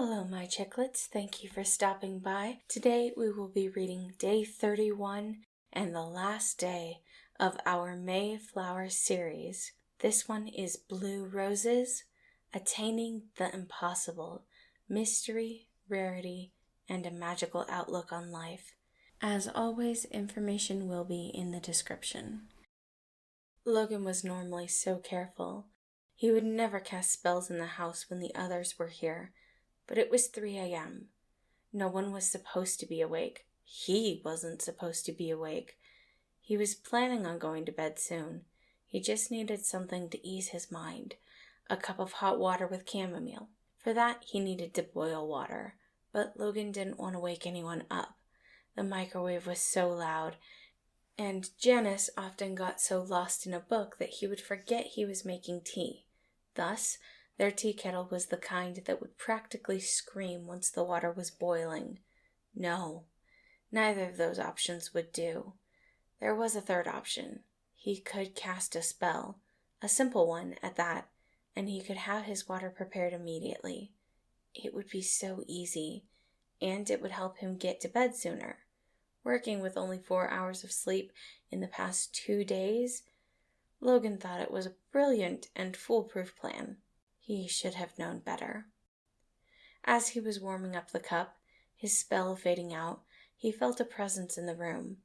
Hello, my chicklets. Thank you for stopping by. Today we will be reading day 31 and the last day of our Mayflower series. This one is Blue Roses, Attaining the Impossible, Mystery, Rarity, and a Magical Outlook on Life. As always, information will be in the description. Logan was normally so careful. He would never cast spells in the house when the others were here. But it was 3 a.m. No one was supposed to be awake. He wasn't supposed to be awake. He was planning on going to bed soon. He just needed something to ease his mind. A cup of hot water with chamomile. For that, he needed to boil water. But Logan didn't want to wake anyone up. The microwave was so loud, and Janice often got so lost in a book that he would forget he was making tea. Thus, their tea kettle was the kind that would practically scream once the water was boiling. No, neither of those options would do. There was a third option. He could cast a spell, a simple one at that, and he could have his water prepared immediately. It would be so easy, and it would help him get to bed sooner. Working with only 4 hours of sleep in the past 2 days, Logan thought it was a brilliant and foolproof plan. He should have known better. As he was warming up the cup, his spell fading out, he felt a presence in the room.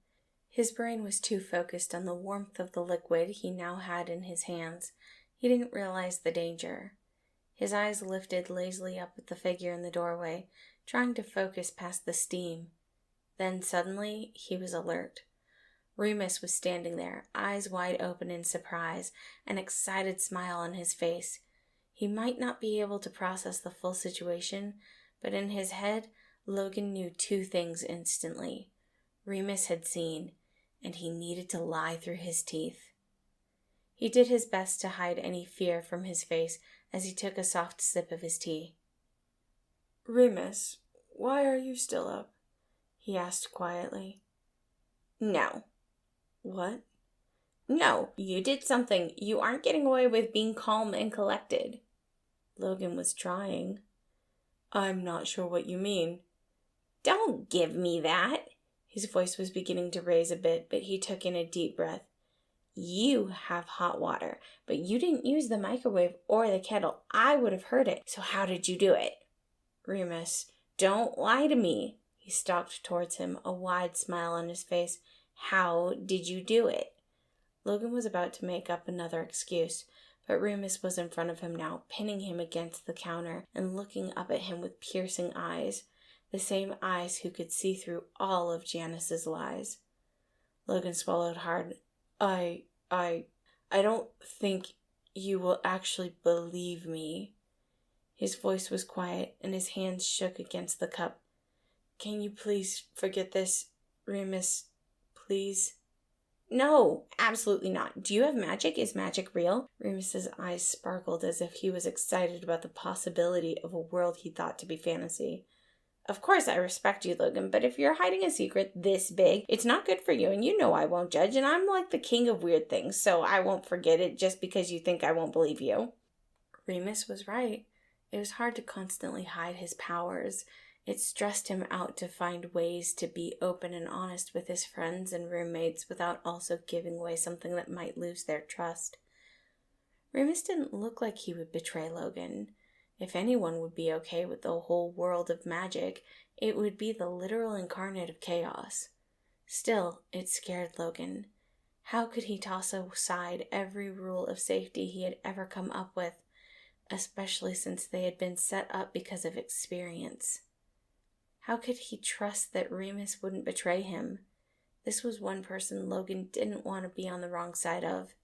His brain was too focused on the warmth of the liquid he now had in his hands. He didn't realize the danger. His eyes lifted lazily up at the figure in the doorway, trying to focus past the steam. Then suddenly, he was alert. Remus was standing there, eyes wide open in surprise, an excited smile on his face. He might not be able to process the full situation, but in his head, Logan knew 2 things instantly. Remus had seen, and he needed to lie through his teeth. He did his best to hide any fear from his face as he took a soft sip of his tea. "Remus, why are you still up?" he asked quietly. No. "What?" No, you did something. You aren't getting away with being calm and collected. Logan was trying. "I'm not sure what you mean." Don't give me that. His voice was beginning to raise a bit, but he took in a deep breath. You have hot water, but you didn't use the microwave or the kettle. I would have heard it. So how did you do it? "Remus, don't lie to me." He stalked towards him, a wide smile on his face. How did you do it? Logan was about to make up another excuse, but Remus was in front of him now, pinning him against the counter and looking up at him with piercing eyes, the same eyes who could see through all of Janice's lies. Logan swallowed hard. I don't think you will actually believe me." His voice was quiet, and his hands shook against the cup. "Can you please forget this, Remus? Please?" No, absolutely not. Do you have magic? Is magic real? Remus's eyes sparkled as if he was excited about the possibility of a world he thought to be fantasy. Of course I respect you, Logan, but if you're hiding a secret this big, it's not good for you, and you know I won't judge, and I'm like the king of weird things, so I won't forget it just because you think I won't believe you. Remus was right. It was hard to constantly hide his powers. It stressed him out to find ways to be open and honest with his friends and roommates without also giving away something that might lose their trust. Remus didn't look like he would betray Logan. If anyone would be okay with the whole world of magic, it would be the literal incarnate of chaos. Still, it scared Logan. How could he toss aside every rule of safety he had ever come up with, especially since they had been set up because of experience? How could he trust that Remus wouldn't betray him? This was one person Logan didn't want to be on the wrong side of.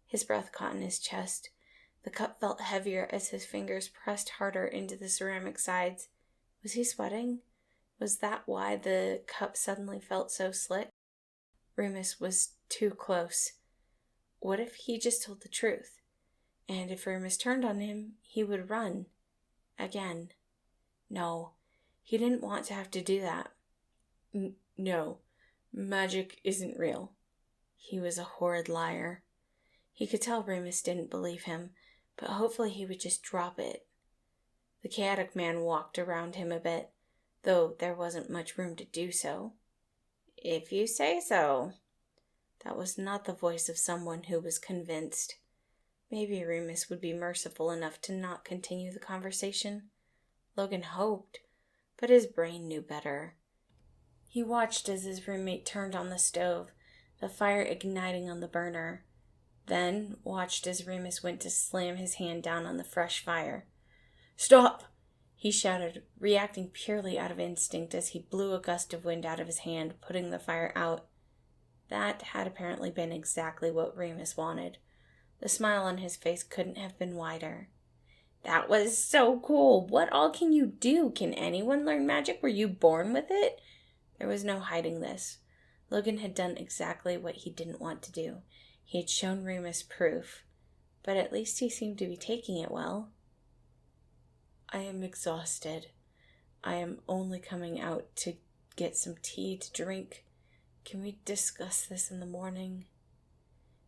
His breath caught in his chest. The cup felt heavier as his fingers pressed harder into the ceramic sides. Was he sweating? Was that why the cup suddenly felt so slick? Remus was too close. What if he just told the truth? And if Remus turned on him, he would run. Again. No, he didn't want to have to do that. No, magic isn't real. He was a horrid liar. He could tell Remus didn't believe him, but hopefully he would just drop it. The chaotic man walked around him a bit, though there wasn't much room to do so. If you say so. That was not the voice of someone who was convinced. Maybe Remus would be merciful enough to not continue the conversation. Logan hoped, but his brain knew better. He watched as his roommate turned on the stove, the fire igniting on the burner, then watched as Remus went to slam his hand down on the fresh fire. "Stop!" he shouted, reacting purely out of instinct as he blew a gust of wind out of his hand, putting the fire out. That had apparently been exactly what Remus wanted. The smile on his face couldn't have been wider. "That was so cool! What all can you do? Can anyone learn magic? Were you born with it?" There was no hiding this. Logan had done exactly what he didn't want to do. He had shown Remus proof, but at least he seemed to be taking it well. "I am exhausted. I am only coming out to get some tea to drink. Can we discuss this in the morning?"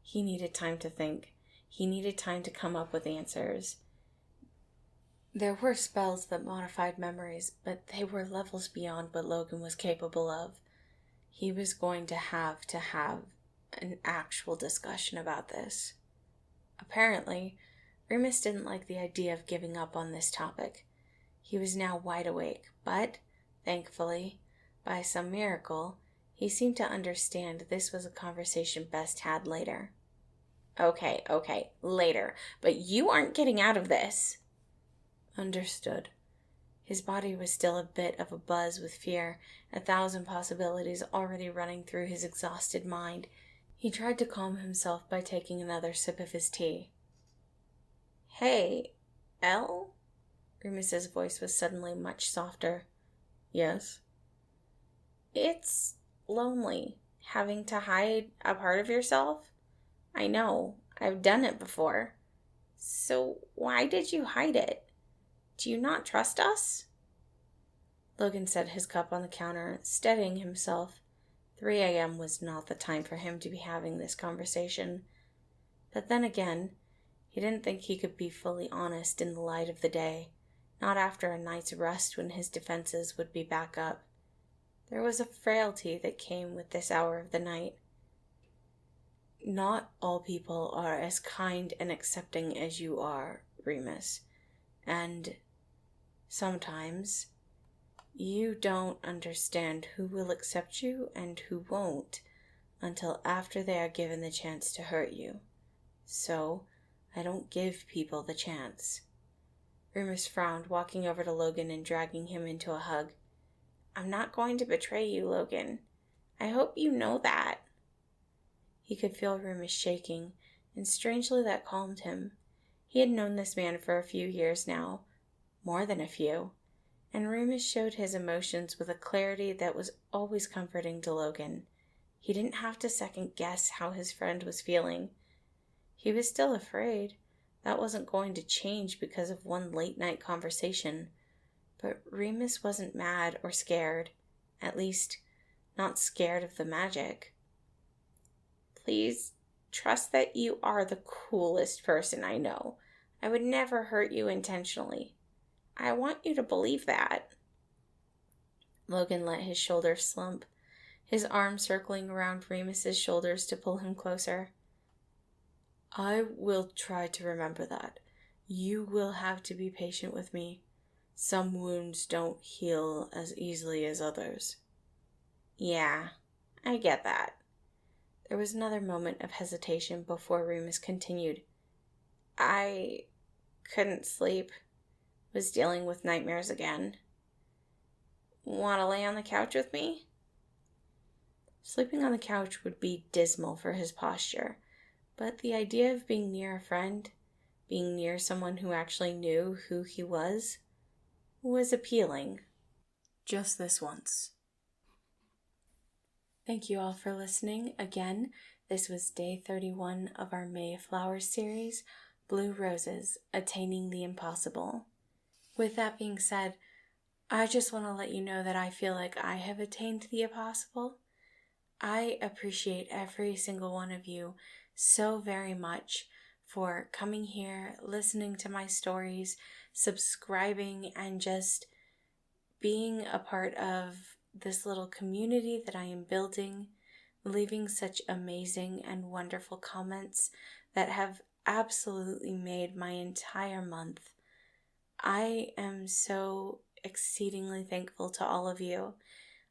He needed time to think. He needed time to come up with answers. There were spells that modified memories, but they were levels beyond what Logan was capable of. He was going to have an actual discussion about this. Apparently, Remus didn't like the idea of giving up on this topic. He was now wide awake, but, thankfully, by some miracle, he seemed to understand this was a conversation best had later. Okay, later. But you aren't getting out of this." Understood. His body was still a bit of a buzz with fear, 1,000 possibilities already running through his exhausted mind. He tried to calm himself by taking another sip of his tea. "Hey, Elle?" Remus's voice was suddenly much softer. "Yes?" "It's lonely, having to hide a part of yourself. I know, I've done it before. So why did you hide it? Do you not trust us?" Logan set his cup on the counter, steadying himself. 3 a.m. was not the time for him to be having this conversation. But then again, he didn't think he could be fully honest in the light of the day, not after a night's rest when his defenses would be back up. There was a frailty that came with this hour of the night. "Not all people are as kind and accepting as you are, Remus. And sometimes you don't understand who will accept you and who won't until after they are given the chance to hurt you. So, I don't give people the chance." Remus frowned, walking over to Logan and dragging him into a hug. "I'm not going to betray you, Logan. I hope you know that." He could feel Remus shaking, and strangely that calmed him. He had known this man for a few years now, more than a few, and Remus showed his emotions with a clarity that was always comforting to Logan. He didn't have to second guess how his friend was feeling. He was still afraid. That wasn't going to change because of one late-night conversation. But Remus wasn't mad or scared. At least, not scared of the magic. "Please trust that you are the coolest person I know. I would never hurt you intentionally. I want you to believe that." Logan let his shoulders slump, his arm circling around Remus's shoulders to pull him closer. "I will try to remember that. You will have to be patient with me. Some wounds don't heal as easily as others." "Yeah, I get that." There was another moment of hesitation before Remus continued. "I couldn't sleep. Was dealing with nightmares again. Want to lay on the couch with me?" Sleeping on the couch would be dismal for his posture, but the idea of being near a friend, being near someone who actually knew who he was appealing. Just this once. Thank you all for listening. Again, this was day 31 of our Mayflower series, Blue Roses, Attaining the Impossible. With that being said, I just want to let you know that I feel like I have attained the impossible. I appreciate every single one of you so very much for coming here, listening to my stories, subscribing, and just being a part of this little community that I am building, leaving such amazing and wonderful comments that have absolutely made my entire month. I am so exceedingly thankful to all of you.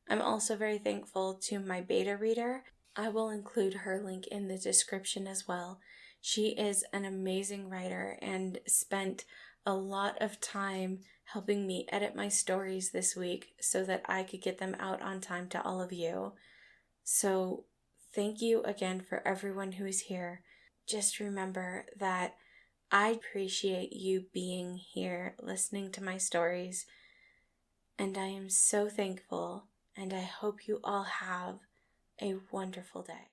I'm also very thankful to my beta reader. I will include her link in the description as well. She is an amazing writer and spent a lot of time helping me edit my stories this week so that I could get them out on time to all of you. So thank you again for everyone who is here. Just remember that I appreciate you being here, listening to my stories, and I am so thankful, and I hope you all have a wonderful day.